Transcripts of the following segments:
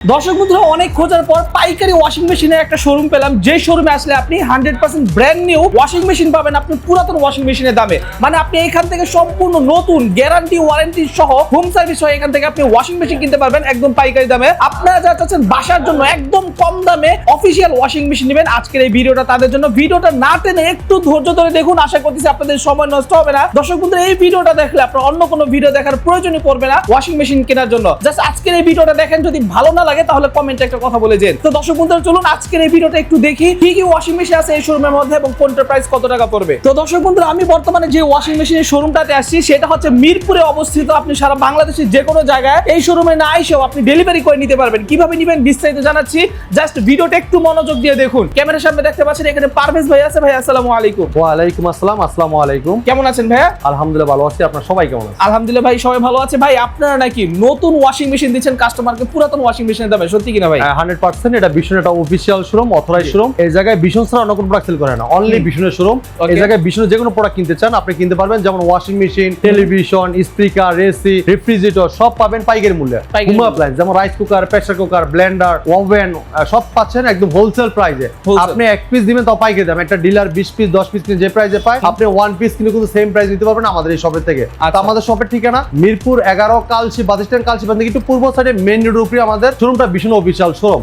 দর্শক বন্ধুরা অনেক খোঁজার পর পাইকারি ওয়াশিং মেশিনের একটা শোরুম পেলাম, যে শোরুমে আসলে আপনি 100% ব্র্যান্ড নিউ ওয়াশিং মেশিন পাবেন আপনি পুরাতন ওয়াশিং মেশিনের দামে। মানে আপনি এখান থেকে সম্পূর্ণ নতুন গ্যারান্টি ওয়ারেন্টি সহ হোম সার্ভিস সহ এখান থেকে আপনি ওয়াশিং মেশিন কিনতে পারবেন একদম পাইকারি দামে। আপনারা যারা চাচ্ছেন বাসার জন্য একদম কম দামে অফিসিয়াল ওয়াশিং মেশিন নেবেন, আজকের এই ভিডিওটা তাদের জন্য। ভিডিওটা না টেনে একটু ধৈর্য ধরে দেখুন, আশা করতেছি আপনাদের সময় নষ্ট হবে না। দর্শক বন্ধুরা এই ভিডিওটা দেখলে আপনার অন্য কোনো ভিডিও দেখার প্রয়োজনই পড়বে না ওয়াশিং মেশিন কেনার জন্য। জাস্ট আজকের এই ভিডিওটা দেখেন, যদি ভালো না লাগে তাহলে কমেন্টে একটা কথা বলে যান। তো দর্শক বন্ধুরা চলুন আজকের এই ভিডিওটা একটু দেখি কি কি ওয়াশিং মেশিন আছে এই শোরুমের মধ্যে এবং কোনটার প্রাইস কত টাকা পড়বে। তো দর্শক বন্ধুরা আমি বর্তমানে যে ওয়াশিং মেশিনের শোরুমটাতে আসছি সেটা হচ্ছে মিরপুরে অবস্থিত। আপনি সারা বাংলাদেশের যে কোনো জায়গায় এই শোরুমে না এসেও আপনি ডেলিভারি করে নিতে পারবেন। কিভাবে নেবেন বিস্তারিত জানাচ্ছি, জাস্ট ভিডিওটা একটু মনোযোগ দিয়ে দেখুন। ক্যামেরার সামনে দেখতে পাচ্ছেন এখানে পারভেজ ভাই আছে। ভাই আসসালামু আলাইকুম। ওয়া আলাইকুম আসসালাম। আসসালামু আলাইকুম। কেমন আছেন ভাইয়া? আলহামদুলিল্লাহ ভালো আছি, আপনারা সবাই কেমন আছেন? আলহামদুলিল্লাহ ভাই সবাই ভালো আছে। ভাই আপনারা নাকি নতুন ওয়াশিং মেশিন দিচ্ছেন কাস্টমারকে পুরাতন ওয়াশিং মেশিনের দামে, সত্যি কিনা ভাই? 100% এটা বিশন, এটা অফিশিয়াল শোরুম, অথরাইজ শোরুম। এই জায়গায় বিশন ছাড়া অন্য কোনো প্রোডাক্ট সেল করে না, অনলি বিশনের শোরুম। এই জায়গায় বিশনের যে কোনো প্রোডাক্ট কিনতে চান আপনি কিনতে পারবেন, যেমন washing machine, television, speaker, AC, refrigerator সব পাবেন পাইকারি মূল্যে। হোম অ্যাপ্লায়েন্স যেমন rice cooker, pressure cooker, Blender, oven সব পাচ্ছেন একদম হোলসেল প্রাইসে। আপনি এক পিস দিবেন তাও পাইকারি দাম। একটা ডিলার 20 পিস 10 পিস কিনে যে প্রাইসে পায় আপনি 1 পিস কিনে কিন্তু সেম প্রাইস নিতে পারবেন আমাদের এই শপের থেকে। আর আমাদের শপের ঠিকানা মিরপুর 11 কালশি বাস স্ট্যান্ড, কালশি বাস থেকে একটু পূর্ব সাইডে মেইন রোডের উপরে আমাদের শোরুমটা বিশন অফিশিয়াল শোরুম।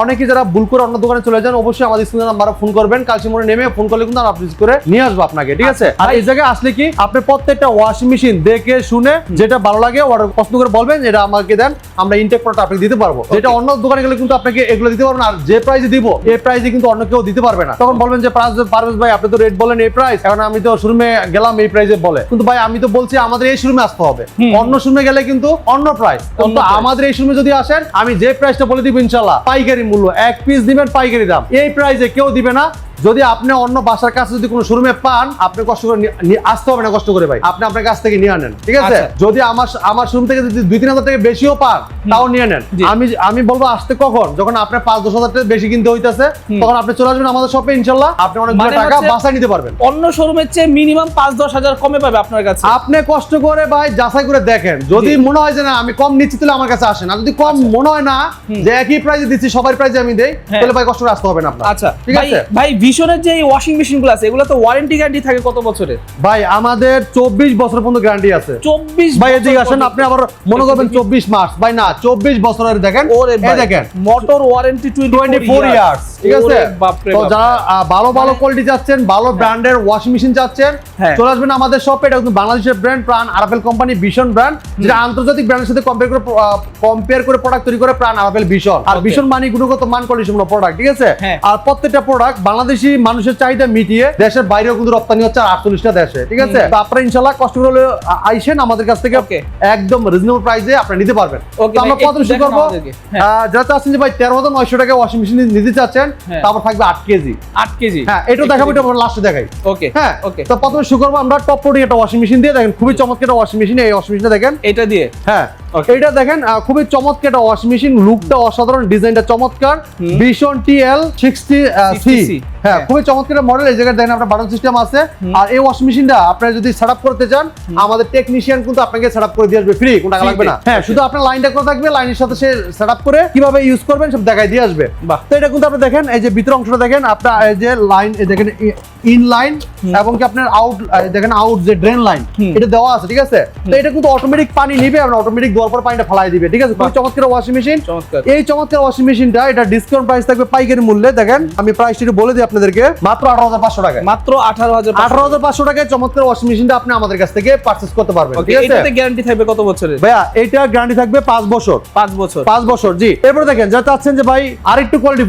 অনেকে যারা ভুল করে অন্য দোকানে চলে যান অবশ্যই আমাদের স্ক্রিনে নাম্বারে ফোন করবেন, কালশি মোড়ে নেমে ফোন করলে কিন্তু আমরা আপডেট করে নিয়ে আসবো আপনাকে, ঠিক আছে? আর এই জায়গায় আসলে কি আপনি প্রত্যেকটা ওয়াশিং মেশিন দেখে শুনে যেটা ভালো লাগে অর্ডার পছন্দ করে বলবেন এটা আমাকে দেন, আমরা ইনটেক প্রোডাক্ট আপনাকে দিতে পারবো। যেটা অন্য দোকানে গেলে কিন্তু আপনাকে এগুলো দিতে পারবো না, আর যে প্রাইসে দিব এই প্রাইসে কিন্তু অন্য কেউ দিতে পারবে না। তখন বলবেন যে পারভেজ ভাই আপনি তো রেট বলেন এই প্রাইস, এখন আমি তো শোরুমে গেলাম এই প্রাইসে বলে, কিন্তু ভাই আমি তো বলছি আমাদের এই শোরুমে আসতে হবে, অন্য শোরুমে গেলে কিন্তু অন্য প্রাইস। কিন্তু আমাদের এই শোরুমে যদি আসেন আমি যে প্রাইসটা বলে দিব ইনশাআল্লাহ পাইকারি মূল্য, এক পিস দিবেন পাইকারি দাম, এই প্রাইসে কেউ দিবে না। যদি আপনি অন্য বাসার কাছে যদি কোনো শোরুমে পান আপনি কষ্ট করে আসতে হবে না, কষ্ট করে ভাই আপনি আপনার কাছ থেকে নিয়ে আনেন, ঠিক আছে? যদি আমার শোরুম থেকে যদি 2-3 হাজার টাকা বেশিও পান তাও নিয়ে নেন। আমি বলবো আসতে কখন, যখন আপনার 5-10 হাজার টাকা বেশি কিনতে হইতেছে তখন আপনি চলে আসবেন আমাদের শপে, ইনশাআল্লাহ আপনি অনেকগুলো টাকা বাঁচায় নিতে পারবেন। অন্য শোরুমের চেয়ে মিনিমাম 5-10 হাজার কমে পাবে আপনার কাছে। আপনি কষ্ট করে ভাই যাচাই করে দেখেন, যদি মনে হয় যে না আমি কম নিচ্ছি তাহলে আমার কাছে আসেন, আর যদি কম মনে হয় না যে একই প্রাইসে দিচ্ছি সবার প্রাইসে আমি দেই তাহলে ভাই কষ্ট করে আসতে হবে না আপনার। আচ্ছা ঠিক আছে ভাই, ভিশনের যে ওয়াশিং মেশিনগুলো আছে এগুলো তো ওয়ারেন্টি গ্যারান্টি থাকে কত বছরের? ভাই আমাদের 24 বছর পর্যন্ত গ্যারান্টি আছে। 24 ভাই এদিকে আসেন, আপনি আবার মনে করবেন 24 মাস, ভাই না 24 বছরের দেখেন, এই দেখেন মোটর ওয়ারেন্টি 24 ইয়ার্স, ঠিক আছে? তো যারা ভালো ভালো কোয়ালিটি চাচ্ছেন, ভালো ব্র্যান্ডের ওয়াশিং মেশিন চাচ্ছেন চলে আসবেন আমাদের শপে। এটা কিন্তু বাংলাদেশের ব্র্যান্ড প্রাণ আরাফেল কোম্পানি ভীষণ ব্র্যান্ড, যেটা আন্তর্জাতিক ব্র্যান্ডের সাথে কম্পেয়ার করে প্রোডাক্ট তৈরি করে প্রাণ আরাফেল ভীষণ। আর ভীষণ মানে গুণগত মান কোয়ালিটি সম্পন্ন প্রোডাক্ট, ঠিক আছে? আর প্রত্যেকটা প্রোডাক্ট বাংলাদেশি মানুষের চাহিদা মিটিয়ে দেশের বাইরেও কিন্তু রপ্তানি হচ্ছে 48টা দেশে, ঠিক আছে? তো আপনারা ইনশাআল্লাহ কষ্ট করে আইসেন আমাদের কাছ থেকে একদম রিজনেবল প্রাইসে আপনারা নিতে পারবেন। তো আমরা কত শুরু করব, যারা চাচ্ছেন যে ভাই 13,900 টাকা ওয়াশিং মেশিন নিতে চাচ্ছেন তারপর থাকবে 8 কেজি। হ্যাঁ এটা দেখাবো, এটা লাস্টে দেখাই। ওকে হ্যাঁ ওকে। তো প্রথমে শুরু করব আমরা টপ লোডিং একটা ওয়াশিং মেশিন দিয়ে। দেখেন খুবই চমৎকার একটা ওয়াশিং মেশিন, এই ওয়াশিং মেশিনটা দেখেন এটা দিয়ে। হ্যাঁ এইটা দেখেন খুবই চমৎকার একটা ওয়াশিং মেশিন, লুকটা অসাধারণ, ডিজাইনটা চমৎকার, ভীষণ TL60C। হ্যাঁ খুবই চমৎকার মডেল। এই জায়গায় দেখেন আপনার বাটন সিস্টেম আছে। আর এই ওয়াশিং মেশিনটা আপনারা যদি সেটআপ করতে চান আমাদের টেকনিশিয়ান কিন্তু আপনাকে সেটআপ করে দিয়ে আসবে ফ্রি, কোনো টাকা লাগবে না। হ্যাঁ শুধু আপনার লাইনটা করে থাকবে, লাইনের সাথে সে সেটআপ করে কিভাবে ইউজ করবেন সব দেখাই দিয়ে আসবে। তো এটা কিন্তু আপনি দেখেন এই যে ভিতর অংশটা দেখেন, আপনার এই যে লাইন দেখেন ইন লাইন এবং কি আপনার আউট দেখেন আউট যে ড্রেন লাইন এটা দেওয়া আছে, ঠিক আছে? তো এটা কিন্তু অটোমেটিক পানি নিবে, আপনার অটোমেটিক দেওয়ার পর পানিটা ফেলাই দিবে, ঠিক আছে? খুব চমৎকার ওয়াশিং মেশিন। এই চমৎকার ওয়াশিং মেশিনটা এটা ডিসকাউন্ট প্রাইস থাকবে পাইকারি মূল্যে। দেখেন আমি প্রাইসটা একটু বলে দিই আপনাদেরকে, মাত্র 18,500 টাকা, মাত্র 18,500 টাকায় চমৎকার ওয়াশিং মেশিনটা আপনি আমাদের কাছ থেকে পারচেজ করতে পারবেন, ঠিক আছে? এটাতে গ্যারান্টি থাকবে কত বছরের? ভাইয়া এটা গ্যারান্টি থাকবে 5 বছর। 5 বছর জি। এরপর দেখেন যারা চাচ্ছেন যে ভাই আরেকটু কোয়ালিটি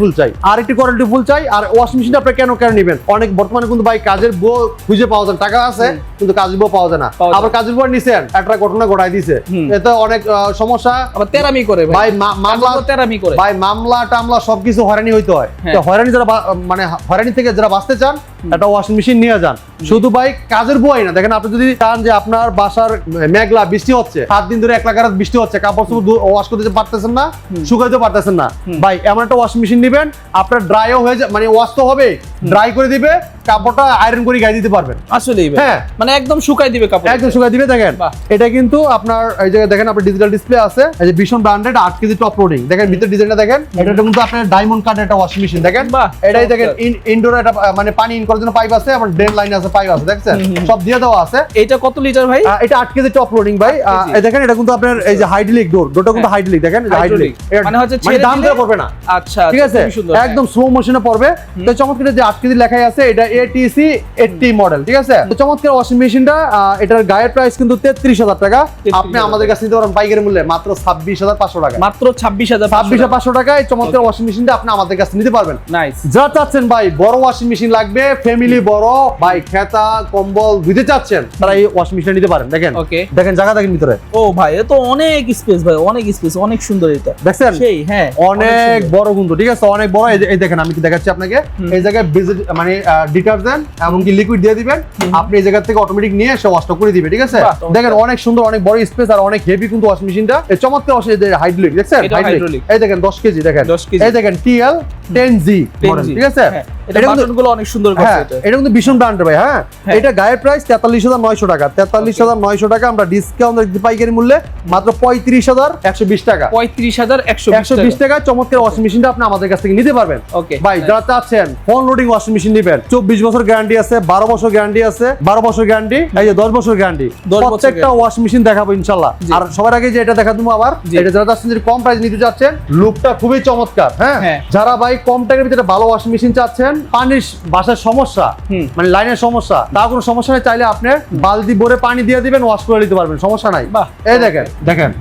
ফুল চাই, আর ওয়াশিং মেশিনটা আপনি কেন নেবেন, অনেক বর্তমানে কিন্তু ভাই কাজের বউ খুঁজে পাওয়া যায়, টাকা আছে কিন্তু কাজের বউ পাওয়া যায় না। আবার কাজের বউ নিছেন একটা ঘটনা ঘটাই দিছে, এতে অনেক সমস্যা, আবার তেরামি করে ভাই মামলা, তেরামি করে ভাই মামলা টামলা সবকিছু হয়রানি হইতে হয়। তো হয়রানি যারা মানে হয়রানি থেকে যারা বাঁচতে চান একটা ওয়াশিং মেশিন নিয়ে যান। শুধু ভাই কাজের বই না, দেখেন আপনি যদি চান যে আপনার বাসার মেঘলা বৃষ্টি হচ্ছে 7 দিন ধরে 1 লাখ বৃষ্টি হচ্ছে, কাপড় ওয়াশ করতে পারতেছেন না, শুকাইতে পারতেছেন না, ভাই এমন একটা ওয়াশিং মেশিন নেবেন আপনার ড্রাইও হয়ে যায়, মানে ওয়াশ তো হবে, ড্রাই করে দিবে, কাপড়টা আয়রন করে গায়ে দিতে পারবেন। আসলেই হ্যাঁ মানে একদম শুকাই দিবে কাপড়, একদম শুকাই দিবে। দেখেন এটা কিন্তু আপনার এই জায়গায় দেখেন আপনি ডিজিটাল ডিসপ্লে আছে, এই যে ভীষণ ব্র্যান্ডেড 8 কেজি টপ লোডিং। দেখেন ভিতরে ডিজাইনটা দেখেন, এটা কিন্তু আপনার ডায়মন্ড কাট একটা ওয়াশিং মেশিন। দেখেন এটাই দেখেন ইনডোর একটা মানে পানি ইন করার জন্য পাইপ আছে, এবং ড্রেন লাইন আছে, পাইপ আছে, দেখছেন সব দিয়ে দেওয়া আছে। এটা কত লিটার ভাই? এটা 8 কেজি টপ লোডিং ভাই। এই দেখেন এটা কিন্তু আপনার এই যে হাইড্রোলিক ডোরটা কিন্তু হাইড্রোলিক, দেখেন হাইড্রোলিক মানে হচ্ছে ছেড়ে দাম দেওয়া পড়বে না। আচ্ছা ঠিক আছে, একদম স্লো মোশনে পড়বে। তো চমৎকার যে 8 কেজি লেখাই আছে, এটা ATC 80 মডেল। ঠিক আছে, তো চমৎকার ওয়াশিং মেশিনটা, এটার গায়ের প্রাইস কিন্তু 33,000 টাকা। আপনি আমাদের কাছে নিতে পারেন পাইকারি মূল্যে মাত্র 26,500 টাকা। মাত্র 26,500 টাকায় চমৎকার ওয়াশিং মেশিনটা আপনি আমাদের কাছে নিতে পারবেন। নাইস। যা চাচ্ছেন ভাই, বড় ওয়াশিং মেশিন লাগবে, ফ্যামিলি বড় ভাই, খেতা কম্বল ধুতে চাচ্ছেন, তারা এই ওয়াশিং মেশিন নিতে পারেন। দেখেন দেখেন জায়গা দেখেন ভিতরে। ও ভাই এ তো অনেক স্পেস ভাই, অনেক স্পেস, অনেক সুন্দর এটা। দেখছেন সেই হ্যাঁ অনেক বড় কিন্তু। ঠিক আছে, অনেক বড়। এই দেখেন আমি কি দেখাচ্ছি আপনাকে, এই জায়গায় মানে ডিটারজেন্ট এমনকি লিকুইড দিয়ে দিবেন, আপনি এই জায়গা থেকে অটোমেটিক নিয়ে এসে ওয়াশটা করে দিবে। ঠিক আছে, দেখেন অনেক সুন্দর, অনেক বড় স্পেস আর অনেক হেভি কিন্তু ওয়াশিং মেশিনটা। এই চমৎকার ওয়াশিং হাইড্রোলিক, দেখছেন হাইড্রোলিক। এই দেখেন 10 কেজি, দেখেন এই দেখেন TL 10G মডেল। ঠিক আছে, এটা বাটনগুলো অনেক সুন্দর করছে এটা। এটা কিন্তু ভীষণ ব্র্যান্ডের ভাই। হ্যাঁ, এটা গায়ের প্রাইস 43,900 টাকা। 43,900 টাকা আমরা ডিসকাউন্ট দিতে পাইকারি মূল্যে মাত্র 35,120 টাকা। 35,120 টাকা চমৎকার ওয়াশিং মেশিনটা আপনি আমাদের কাছ থেকে নিতে পারবেন। ওকে ভাই, যারা চাচ্ছেন ফোন লোডিং ওয়াশিং মেশিন নেবেন, 24 বছর গ্যারান্টি আছে, 12 বছর গ্যারান্টি আছে, 12 বছর গ্যারান্টি, এই যে 10 বছর গ্যারান্টি। প্রত্যেকটা ওয়াশিং মেশিন দেখাবো ইনশাআল্লাহ। আর সবার আগে যে এটা দেখা দেবো আবার, এটা যারা চাচ্ছেন যে কম প্রাইস নিতে যাচ্ছেন, লুকটা খুবই চমৎকার। হ্যাঁ, যারা ভাই কম টাকার ভিতরে ভালো ওয়াশিং মেশিন চাচ্ছেন, পানির বাসার সমস্যা মানে লাইনের সমস্যা, তা কোনো সমস্যা নেই, চাইলে আপনি বালতি ভরে পানি দিয়ে দিবেন, ওয়াশ করে নিতে পারবেন, সমস্যা নাই। এই দেখেন দেখেন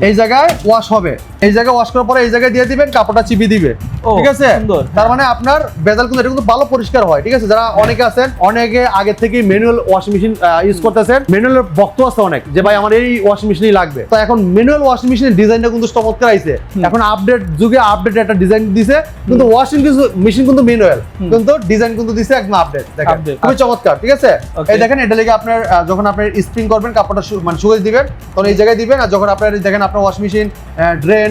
এই জায়গায় ওয়াশ হবে, এই জায়গায় ওয়াশ করার পরে এই জায়গায় দিয়ে দিবেন, কাপড়টা চিপে দিবে। ঠিক আছে, তার মানে আপনার বেজাল কিন্তু এটা কিন্তু ভালো পরিষ্কার হয়। ঠিক আছে, যারা অনেকে আছেন, অনেকে আগে থেকে ম্যানুয়াল ওয়াশিং মেশিন ইউজ করতেছেন, ম্যানুয়ালের ভক্ত আছে অনেক, যে ভাই আমার এই ওয়াশিং মেশিনই লাগবে। তো এখন ম্যানুয়াল ওয়াশিং মেশিনের ডিজাইনটা কিন্তু চমৎকার আইছে। এখন আপডেট যুগে আপডেট একটা ডিজাইন দিছে, কিন্তু ওয়াশিং মেশিন কিন্তু ম্যানুয়াল, কিন্তু ডিজাইন কিন্তু দিছে একদম আপডেট। দেখেন খুবই চমৎকার। ঠিক আছে, এই দেখেন এটা লেগে আপনার যখন আপনি স্প্রিং করবেন, কাপড়টা মানে শুকিয়ে দিবেন, তখন এই জায়গায় দিবেন। আর যখন আপনার দেখেন আপনার ওয়াশিং মেশিন ড্রেন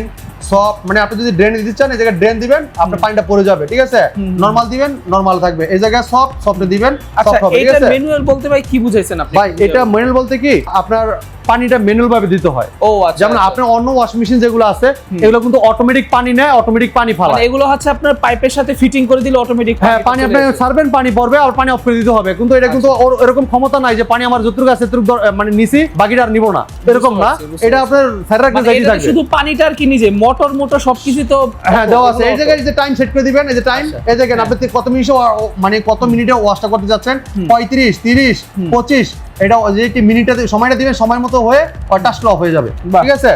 সব, মানে আপনি যদি ড্রেন দিতে চান, এই জায়গায় ড্রেন দিবেন, আপনার পানিটা পড়ে যাবে। ঠিক আছে, নরমাল দিবেন, নরমাল থাকবে। এই জায়গায় সফট দিবেন, সফট হবে। ঠিক আছে, ম্যানুয়াল বলতে ভাই কি বুঝাইছেন আপনি? ভাই এটা ম্যানুয়াল বলতে কি, আপনার পানিটা ম্যানুয়াল ভাবে দিতে হয়। ও আচ্ছা, যেমন আপনার অন্য ওয়াশিং মেশিন যেগুলো আছে, এগুলো কিন্তু অটোমেটিক পানি নেয়, অটোমেটিক পানি ফালায়। মানে এগুলো হচ্ছে আপনার পাইপের সাথে ফিটিং করে দিলে অটোমেটিক হ্যাঁ, পানি আপনি ছাড়বেন, পানি পড়বে, আর পানি অফ করে দিতে হবে। কিন্তু এটা কিন্তু এরকম ক্ষমতা নাই যে পানি আমার যতটুকু আছে ততটুকু মানে নিছি, বাকিটা আর নিব না, এরকম না। এটা আপনার সারা রাখতে যাই থাকবে। শুধু পানিটা আর কি নিজে মোটর সবকিছু তো হ্যাঁ দেওয়া আছে। এই জায়গায় যে টাইম সেট করে দিবেন, এই যে টাইম, এই দেখেন আপনি কত মিনিটে মানে কত মিনিটে ওয়াশটা করতে যাচ্ছেন, 35, 30, 25, এটা যে মিনিটটা সময়টা দিবেন, সময় মতো হয়ে টাস্কটা অফ হয়ে যাবে। ঠিক আছে,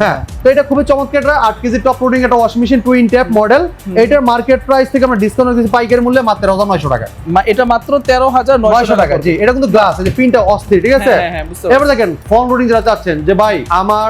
হ্যাঁ। তো এটা খুবই চমৎকার, 8 কেজি টপ লোডিং একটা washing machine, twin tap model. এটার মার্কেট প্রাইস থেকে আমরা ডিসকাউন্ট দিয়েছি পাইকারি মূল্যে মাত্র 13,900 টাকা। এটা মাত্র 13,900 টাকা। জি, এটা কিন্তু গ্লাস, এই যে পিনটা অস্থির। ঠিক আছে, এবার দেখেন ফোন লোডিং যারা চাচ্ছেন যে ভাই আমার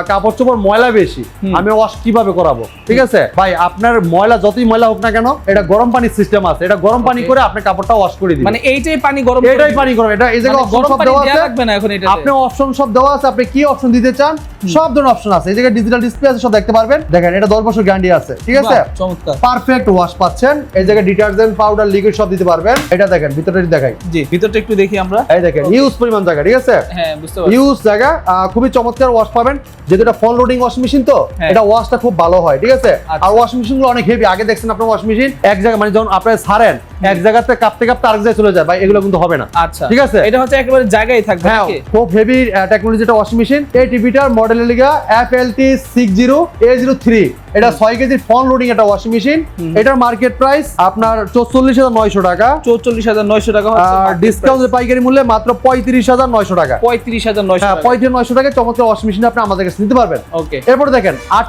কাপড় চোপড় ময়লা বেশি, আমি ওয়াশ কিভাবে করাবো? ঠিক আছে ভাই, আপনার ময়লা যতই ময়লা হোক না কেন, এটা গরম পানির সিস্টেম আছে, এটা গরম পানি করে আপনি কাপড়টা ওয়াশ করে দিবেন। মানে এইটাই পানি গরম, এটাই পানি গরম। এটা এই জায়গায় অপশন সব দেওয়া আছে, লাগবে না এখন। এটা আপনি অপশন সব দেওয়া আছে, আপনি কি অপশন দিতে চান সব ধরনের অপশন আছে। এই জায়গায় ডিজিটাল ডিসপ্লে আছে, সব দেখতে পারবেন। দেখেন এটা 10 বছর গ্যারান্টি আছে। ঠিক আছে, চমৎকার, পারফেক্ট ওয়াশ পাচ্ছেন। এই জায়গায় ডিটারজেন্ট, পাউডার, লিকুইড সব দিতে পারবেন। এটা দেখেন ভিতরটা দেখাই। জি, ভিতরটা একটু দেখি আমরা। এই দেখেন ইউজ পরিমাণ জায়গা। ঠিক আছে, হ্যাঁ বুঝতে পারছি, ইউজ জায়গা, খুবই চমৎকার ওয়াশ পাবেন। যেহেতু এটা ফোন লোডিং ওয়াশিং মেশিন, তো এটা ওয়াশটা খুব ভালো হয়। ঠিক আছে, আর ওয়াশিং মেশিন গুলো অনেক হেভি। আগে দেখছেন আপনার ওয়াশিং মেশিন এক জায়গা মানে যখন আপনি ছাড়েন, এক জায়গাতে কাঁপতে কাঁপতে আরেক জায়গায় চলে যায়, ভাই এগুলো কিন্তু হবে না। আচ্ছা, ঠিক আছে, এটা হচ্ছে একেবারে জায়গায় থাকবে। হ্যাঁ, খুব হেভি টেকনোলজি একটা ওয়াশিং মেশিন। এই টিভিটার মডেলের লিগা FLT60A03, এটা 6 কেজি ফোন লোডিং একটা ওয়াশিং মেশিন। এটার মার্কেট প্রাইস আপনার 44,900 টাকা। 44,900 টাকা হচ্ছে, আর ডিসকাউন্ট পাইকারি মূল্যে মাত্র 35,900 টাকা। 35,900 হ্যাঁ, 35,900 টাকা চমৎকার ওয়াশিং মেশিন আপনি আমাদের কাছে নিতে পারবেন। ওকে, এরপর দেখেন 8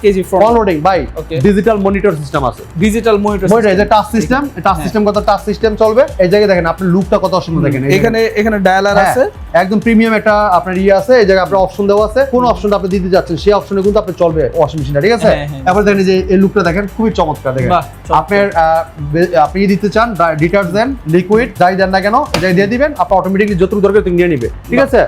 কেজি ফোন লোডিং ভাই, ডিজিটাল মনিটর সিস্টেম আছে। ডিজিটাল মনিটর, এই যে টাচ সিস্টেম, টাচ সিস্টেম কত টাচ সিস্টেম চলবে। এই জায়গায় দেখেন আপনি লুকটা কত সুন্দর। দেখেন এখানে ডায়ালার আছে, একদম প্রিমিয়াম একটা আপনার আছে। এই জায়গায় আপনার অপশন দেওয়া আছে, কোন অপশনটা আপনি দিতে যাচ্ছেন সেই অপশনে কিন্তু আপনি চলবে ওয়াশিং মেশিনটা। ঠিক আছে, এবার দেখেন যে এই লুকটা দেখেন খুবই চমৎকার। দেখেন আপনার আপনি দিতে চান ডিটারজেন্ট, লিকুইড যাই দেন না কেন, যাই দিয়ে দিবেন, আপনি অটোমেটিকলি যতটুকু দরকার তুমি নিয়ে নিবে। ঠিক আছে,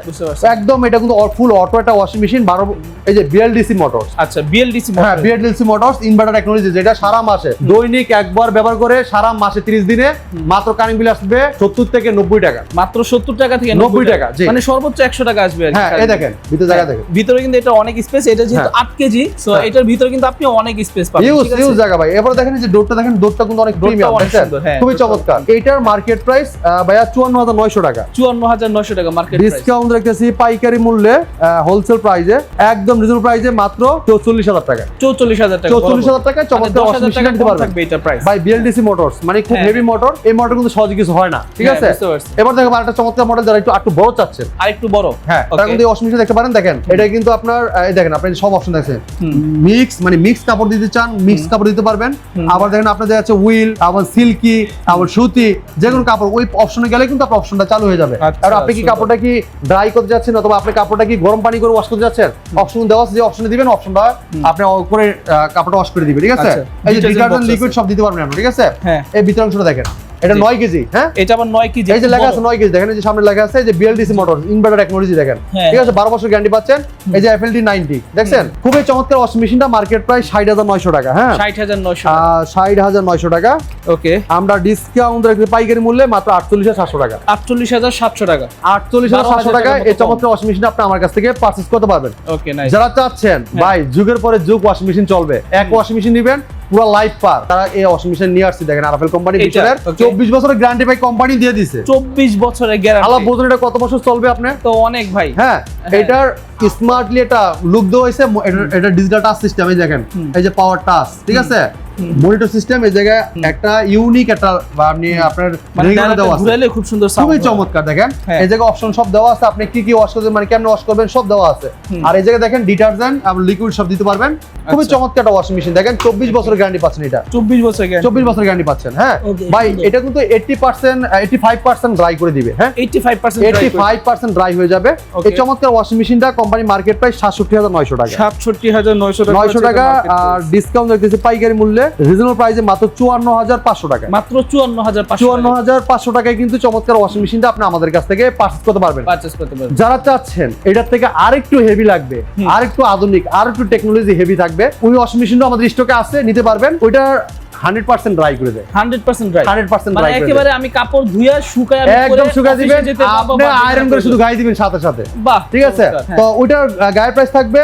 একদম এটা কিন্তু ফুল অটো একটা ওয়াশিং মেশিন। 12 এই যে BLDC মোটরস। আচ্ছা, BLDC, হ্যাঁ BLDC মোটরস ইনভার্টার টেকনোলজি, যেটা সারা মাসে দৈনিক একবার ব্যবহার করে সারা মাসে 30 দিনে মাত্র কারেন্ট বিল আসবে 70 থেকে 90 টাকা। মাত্র 70 টাকা থেকে 90 টাকা, মানে সর্বোচ্চ 100 টাকা আসবে। হ্যাঁ, এই দেখেন ভিতরে জায়গা দেখেন, ভিতরে কিন্তু এটা অনেক স্পেস, এটা যেহেতু 8 কেজি, সো হ্যাঁ। এটার ভিতরে কিন্তু আপনি অনেক স্পেস পাবেন। ইউজ ঠিক আছে? ইউজ জায়গা ভাই। এবার দেখেন এই যে ডোরটা দেখেন, ডোরটা কিন্তু অনেক ডোরটা প্রিমিয়াম, অনেক সুন্দর, হ্যাঁ, খুবই ডোরটা চমৎকার। এটার মার্কেট প্রাইস ভাইয়া 54,900 টাকা। 54,900 টাকা মার্কেট প্রাইস। ডিসকাউন্ট রাখতেছি পাইকারি মূল্যে, হোলসেল প্রাইসে, একদম রিজনেবল প্রাইসে মাত্র 44,000 টাকা। 44,000 টাকা। 44,000 টাকায় চমৎকার ওয়াশিং 10,000 মেশিন টাকা কিনতে কম পারবেন থাকবে এটা প্রাইস। ভাই। BLDC মোটরস মানে খুব হ্যাঁ। হেভি মোটর, এই মোটর কিন্তু সহজে কিছু হয় না, ঠিক হ্যাঁ, আছে? বুঝতে পারছি। এবার দেখো আরেকটা চমৎকার মডেল যারা একটু বড় চাচ্ছেন, আরেকটু বড়, হ্যাঁ, তারা Okay. কিন্তু এই ওয়াশিং মেশিন দেখতে পারেন। দেখেন এটা কিন্তু আপনার এই দেখেন আপনি সব অপশন দেখছেন, মিক্স মানে মিক্স কাপড় দিতে চান মিক্স কাপড় দিতে পারবেন। আবার দেখেন আপনাদের আছে উইল, আবার সিল্কি, আবার সুতি, যে কোনো কাপড় ওই অপশনে গেলে কিন্তু আপনার অপশনটা চালু হয়ে যাবে। আচ্ছা, আর আপনি কি super. কাপড়টা কি ড্রাই করতে যাচ্ছেন অথবা আপনি কাপড়টা কি গরম পানি করে ওয়াশ করতে যাচ্ছেন, অপশন দেওয়া আছে, যে অপশনে দিবেন অপশনটা আপনি করে কাপড়টা ওয়াশ করে দিবে, ঠিক আছে? আচ্ছা, এই যে detergent ডিটারজেন্ট box লিকুইড আছে। সব দিতে পারবেন আপনি, ঠিক আছে? হ্যাঁ। এই ভিতর অংশটা দেখেন, এটা জি। 9 কেজি, হ্যাঁ, এটা আবার 9 কেজি। এই যে লেখা আছে 9 কেজি, দেখেন এই যে সামনে লেখা আছে যে BLDC মোটর ইনভার্টার টেকনোলজি, দেখেন, হ্যাঁ। ঠিক আছে? 12 বছর গ্যারান্টি পাচ্ছেন। এই যে FLD 90 দেখছেন, খুবই চমৎকার ওয়াশিং মেশিনটা, মার্কেট প্রাইস 60,900 টাকা, হ্যাঁ, 60,900। 60,900 টাকা। ওকে, আমরা ডিসকাউন্ট রাখছি পাইকারি মূল্যে মাত্র 48,700 টাকা। 48,700 টাকা। 48,700 টাকা এই চমৎকার ওয়াশিং মেশিন আপনি আমার কাছ থেকে পারচেজ করতে পারবেন। ওকে, নাইস। যারা চাচ্ছেন ভাই যুগের পরে যুগ ওয়াশিং মেশিন চলবে, এক ওয়াশিং মেশিন নেবেন পুরো লাইফ পার, তারা এই ওয়াশিং মেশিন নিয়ে আসছে। দেখেন আরএফএল কোম্পানি এইটা, ভিতরের okay. 24 বছরের গ্যারান্টি ভাই কোম্পানি দিয়ে দিছে। 24 বছরের আলা গ্যারান্টি। বোঝেন এটা কত বছর চলবে আপনি? তো অনেক ভাই। হ্যাঁ, এটার স্মার্টলি এটা লুক দেওয়া হয়েছে, এটা ডিজিটাল টাচ সিস্টেম, এই দেখেন এই যে পাওয়ার টাচ, ঠিক আছে? মনিটর সিস্টেম, এই জায়গায় একটা ইউনিক একটা আপনি আপনার মানে রেগুলার ডায়ালটা দেওয়া আছে, ঘুরাইলে খুব সুন্দর সাউন্ড। খুবই চমৎকার। দেখেন হ্যাঁ। এই জায়গায় অপশন সব দেওয়া আছে, আপনি কি কি ওয়াশ করবেন মানে কেমন ওয়াশ করবেন সব দেওয়া আছে। আর এই জায়গায় দেখেন ডিটারজেন্ট আর লিকুইড সব দিতে পারবেন। খুবই আচ্ছা। চমৎকার একটা ওয়াশিং মেশিন। দেখেন 24 বছরের গ্যারান্টি পাচ্ছেন এটা, 24 বছরের গ্যারান্টি। 24 বছরের গ্যারান্টি পাচ্ছেন, হ্যাঁ Okay, ভাই। সুন্দর। এটা কিন্তু 85% ড্রাই করে দিবে, হ্যাঁ 85% 85% ড্রাই হয়ে যাবে। Okay. এই চমৎকার ওয়াশিং মেশিনটা কোম্পানি মার্কেট প্রাইস 67,900 টাকা। 67,900 টাকা। 900 টাকা আর ডিসকাউন্ট রাখতেছি পাইকারি মূল্যে, রিজনেবল প্রাইসে মাত্র 54,500 টাকা। মাত্র 54,500 54,500 টাকায় কিন্তু চমৎকার ওয়াশিং মেশিনটা আপনি আমাদের কাছ থেকে পারচেজ করতে পারবেন। পারচেজ করতে পারবেন। যারা চাচ্ছেন এটার থেকে আরেকটু হেভি লাগবে, আরেকটু আধুনিক, আরেকটু টেকনোলজি হেভি থাকবে, ওই ওয়াশিং মেশিনটা আমাদের স্টকে আছে, নিতে পারবেন। ওইটা 100% ড্রাই করে দেয়, 100% ড্রাই। 100% মানে ড্রাই করে একেবারে আমি কাপড় ধুইয়া শুকায় আমি একদম শুকায় অফিসে দিবেন, যেতে পারবো, আপনি বা যেতে আয়রন করে পারবো। শুধু গায়ে দিবেন সাথে সাথে, বাহ, ঠিক আছে? চমৎকার, তো হ্যাঁ। ওইটার গায়ের প্রাইস থাকবে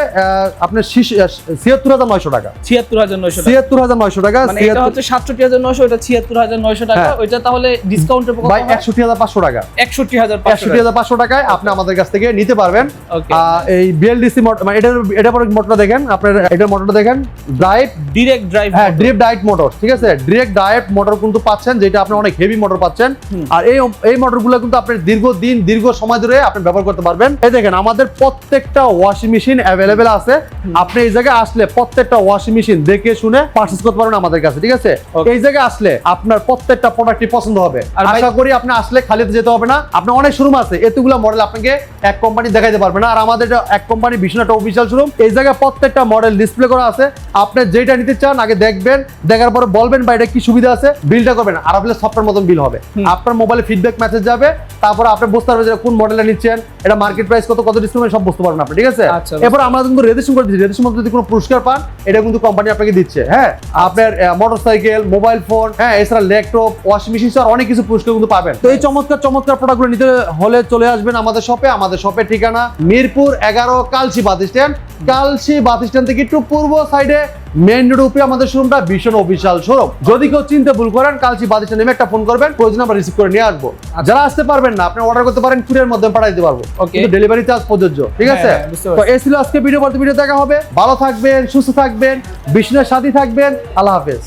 আপনার 76,900 টাকা। 76,900 টাকা। 76,900 টাকা। মানে এটা হচ্ছে 67,900, এটা 76,900 টাকা। হ্যাঁ। ওইটা তাহলে ডিসকাউন্টের পর কত ভাই হয়? 61,500 টাকা। 61,500 টাকা। 61,500 টাকায় আপনি আমাদের কাছ থেকে নিতে পারবেন। Okay. এই BLDC মোটর মানে এটা পরে মোটরটা দেখেন, আপনার এটার মোটরটা দেখেন, ড্রাইভ, ডিরেক্ট ড্রাইভ। হ্যাঁ ডিরেক্ট ডায়েট মোটর, ঠিক আছে? ডিরেক্ট ডায়েট মোটর কিন্তু পাচ্ছেন, যেটা আপনি অনেক হেভি মোটর পাচ্ছেন। আর এই মোটরগুলো কিন্তু আপনি দীর্ঘদিন দীর্ঘ সময় ধরে আপনি ব্যবহার করতে পারবেন। এই দেখেন আমাদের প্রত্যেকটা ওয়াশিং মেশিন অ্যাভেলেবেল আছে। আপনি এই জায়গায় আসলে প্রত্যেকটা ওয়াশিং মেশিন দেখে শুনে পারচেজ করতে পারবেন আমাদের কাছে, ঠিক আছে? Okay. এই জায়গায় আসলে আপনার প্রত্যেকটা প্রোডাক্টই পছন্দ হবে। আর ভাই- আশা করি আপনি আসলে খালিতে যেতে হবে না। আপনার অনেক শোরুম আছে, এতগুলো মডেল আপনাকে এক কোম্পানি দেখাইতে পারবে না। আর আমাদের এটা এক কোম্পানি ভীষণ একটা অফিসিয়াল শোরুম, এই জায়গায় প্রত্যেকটা মডেল ডিসপ্লে করা আছে। আপনি যেটা নিতে চান আগে দেখবেন, দেখার পরে বলবেন বা এটা কি সুবিধা আছে, বিলটা করবেন। আর আপনার সফটওয়্যার মতন বিল হবে, আপনার মোবাইলে ফিডব্যাক মেসেজ যাবে, তারপরে আপনি বুঝতে পারবেন যে কোন মডেলটা নিচ্ছেন, এটা মার্কেট প্রাইস কত, কত ডিসকাউন্ট, সব বুঝতে পারবেন আপনি, ঠিক আছে? আচ্ছা, এরপর আমরা কিন্তু রেজিস্ট্রেশন করে দিচ্ছি, রেজিস্ট্রেশন মধ্যে যদি কোনো পুরস্কার পান এটা কিন্তু কোম্পানি আপনাকে দিচ্ছে, হ্যাঁ। আপনার মোটরসাইকেল, মোবাইল ফোন, হ্যাঁ, এছাড়া ল্যাপটপ, ওয়াশিং মেশিন সহ অনেক কিছু পুরস্কার কিন্তু পাবেন। তো এই চমৎকার চমৎকার প্রোডাক্টগুলো নিতে হলে চলে আসবেন আমাদের শপে। আমাদের শপের ঠিকানা Mirpur 11 Kalshi bus stand. Kalshi bus stand থেকে একটু পূর্ব সাইডে মেইন রোড উপরে আমাদের শোরুমটা, ভীষণ অফিসিয়াল শোরুম। যদি কেউ চিনতে ভুল করেন, কালসি বাস স্ট্যান্ড নেমে একটা ফোন করবেন, প্রয়োজন আমরা রিসিভ করে নিয়ে আসবো। যারা আসতে পারবেন না, আপনি অর্ডার করতে পারেন, কুরিয়ার মাধ্যমে পাঠিয়ে দিতে পারবো, Okay. কিন্তু ডেলিভারি চার্জ প্রযোজ্য, ঠিক আছে? হ্যাঁ, বুঝতে তো পারছি। এই ছিল আজকে ভিডিও, পরবর্তী ভিডিও দেখা হবে। ভালো থাকবেন, সুস্থ থাকবেন, বিষ্ণুর সাথী থাকবেন। আল্লাহ হাফেজ।